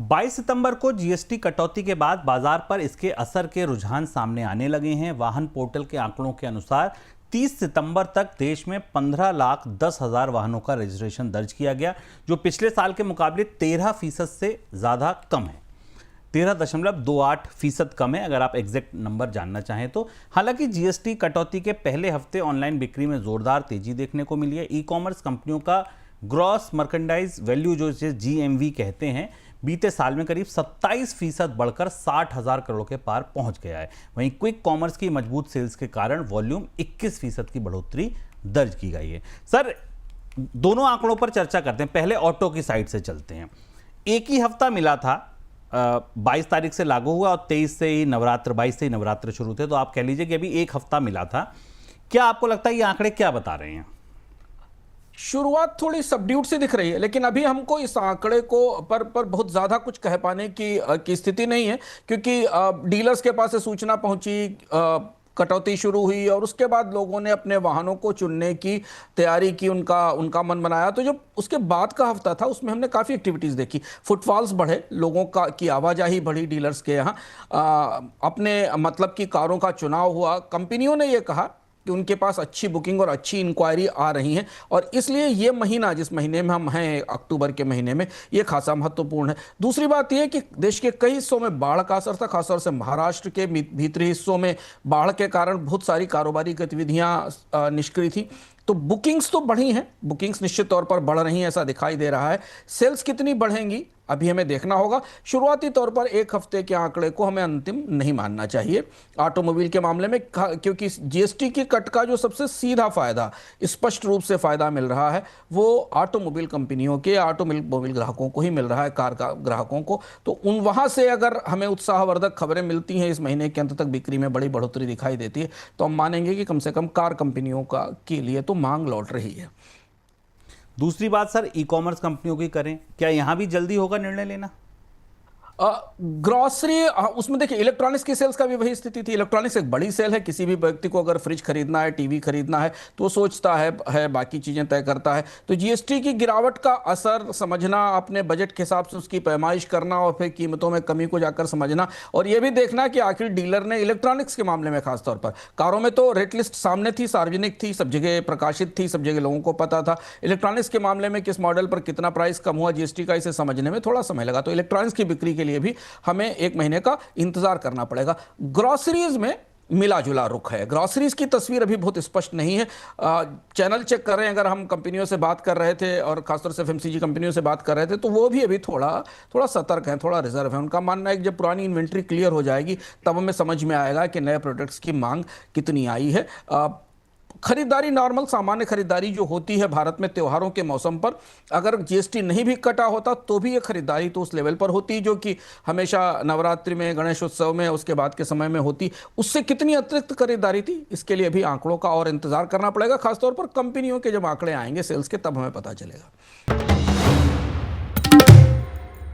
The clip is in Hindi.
22 सितंबर को जीएसटी कटौती के बाद बाजार पर इसके असर के रुझान सामने आने लगे हैं। वाहन पोर्टल के आंकड़ों के अनुसार 30 सितंबर तक देश में 15,10,000 वाहनों का रजिस्ट्रेशन दर्ज किया गया, जो पिछले साल के मुकाबले 13% से ज़्यादा कम है। 13.28% कम है अगर आप एग्जैक्ट नंबर जानना चाहें तो। हालांकि जीएसटी कटौती के पहले हफ्ते ऑनलाइन बिक्री में जोरदार तेजी देखने को मिली है। ई कॉमर्स कंपनियों का ग्रॉस मर्केंडाइज वैल्यू, जो इसे जीएमवी कहते हैं, बीते साल में करीब 27% बढ़कर 60,000 करोड़ के पार पहुंच गया है। वहीं क्विक कॉमर्स की मजबूत सेल्स के कारण वॉल्यूम 21% की बढ़ोतरी दर्ज की गई है। सर, दोनों आंकड़ों पर चर्चा करते हैं। पहले ऑटो की साइड से चलते हैं। एक ही हफ्ता मिला था, 22 तारीख से लागू हुआ और 23 से ही नवरात्र, 22 से ही नवरात्र शुरू थे, तो आप कह लीजिए कि अभी एक हफ्ता मिला था। क्या आपको लगता है ये आंकड़े क्या बता रहे हैं? शुरुआत थोड़ी सबड्यूट सी दिख रही है, लेकिन अभी हमको इस आंकड़े को पर बहुत ज़्यादा कुछ कह पाने की स्थिति नहीं है, क्योंकि डीलर्स के पास से सूचना पहुंची, कटौती शुरू हुई और उसके बाद लोगों ने अपने वाहनों को चुनने की तैयारी की, उनका मन बनाया। तो जो उसके बाद का हफ्ता था उसमें हमने काफ़ी एक्टिविटीज़ देखी। फुटफॉल्स बढ़े, लोगों की आवाजाही बढ़ी डीलर्स के यहाँ, अपने मतलब की कारों का चुनाव हुआ। कंपनियों ने ये कहा कि उनके पास अच्छी बुकिंग और अच्छी इंक्वायरी आ रही है और इसलिए ये महीना, जिस महीने में हम हैं, अक्टूबर के महीने में, ये खासा महत्वपूर्ण है। दूसरी बात यह कि देश के कई हिस्सों में बाढ़ का असर था, खासतौर से महाराष्ट्र के भीतरी हिस्सों में बाढ़ के कारण बहुत सारी कारोबारी गतिविधियां निष्क्रिय थी। तो बुकिंग्स तो बढ़ी हैं, बुकिंग्स निश्चित तौर पर बढ़ रही हैं, ऐसा दिखाई दे रहा है। सेल्स कितनी बढ़ेंगी अभी हमें देखना होगा। शुरुआती तौर पर एक हफ्ते के आंकड़े को हमें अंतिम नहीं मानना चाहिए ऑटोमोबाइल के मामले में, क्योंकि जीएसटी की कट का जो सबसे सीधा फायदा, स्पष्ट रूप से फायदा मिल रहा है, वो ऑटोमोबाइल कंपनियों के, ऑटोमोबाइल ग्राहकों को ही मिल रहा है, कार का ग्राहकों को। तो उन वहां से अगर हमें उत्साहवर्धक खबरें मिलती हैं, इस महीने के अंत तक बिक्री में बड़ी बढ़ोतरी दिखाई देती है, तो हम मानेंगे कि कम से कम कार कंपनियों का के लिए तो मांग लौट रही है। दूसरी बात सर, ई कॉमर्स कंपनियों की करें, क्या यहां भी जल्दी होगा निर्णय लेना? ग्रॉसरी, उसमें देखिए इलेक्ट्रॉनिक्स की सेल्स का भी वही स्थिति थी। इलेक्ट्रॉनिक्स एक बड़ी सेल है, किसी भी व्यक्ति को अगर फ्रिज खरीदना है, टीवी खरीदना है, तो वो सोचता है बाकी चीज़ें तय करता है। तो जीएसटी की गिरावट का असर समझना, अपने बजट के हिसाब से उसकी पैमाइश करना और फिर कीमतों में कमी को जाकर समझना, और ये भी देखना कि आखिर डीलर ने इलेक्ट्रॉनिक्स के मामले में, खासतौर पर कारों में तो रेट लिस्ट सामने थी, सार्वजनिक थी, सब जगह प्रकाशित थी, सब जगह लोगों को पता था। इलेक्ट्रॉनिक्स के मामले में किस मॉडल पर कितना प्राइस कम हुआ जीएसटी का, इसे समझने में थोड़ा समय लगा। तो इलेक्ट्रॉनिक्स की बिक्री के लिए भी हमें एक महीने का इंतजार करना पड़ेगा। ग्रोसरीज में मिला जुला रुख है, ग्रोसरीज की तस्वीर अभी बहुत स्पष्ट नहीं है। चैनल चेक कर रहे हैं, अगर हम कंपनियों से बात कर रहे थे और खासतौर से एफएमसीजी कंपनियों से बात कर रहे थे, तो वो भी अभी थोड़ा सतर्क है, थोड़ा रिजर्व है। उनका मानना है कि जब पुरानी इन्वेंट्री क्लियर हो जाएगी तब हमें समझ में आएगा कि नए प्रोडक्ट्स की मांग कितनी आई है। खरीदारी, नॉर्मल सामान्य खरीदारी जो होती है भारत में त्योहारों के मौसम पर, अगर जीएसटी नहीं भी कटा होता तो भी ये खरीदारी तो उस लेवल पर होती जो कि हमेशा नवरात्रि में, गणेश उत्सव में, उसके बाद के समय में होती। उससे कितनी अतिरिक्त खरीदारी थी, इसके लिए भी आंकड़ों का और इंतजार करना पड़ेगा। खासतौर पर कंपनियों के जब आंकड़े आएंगे सेल्स के, तब हमें पता चलेगा।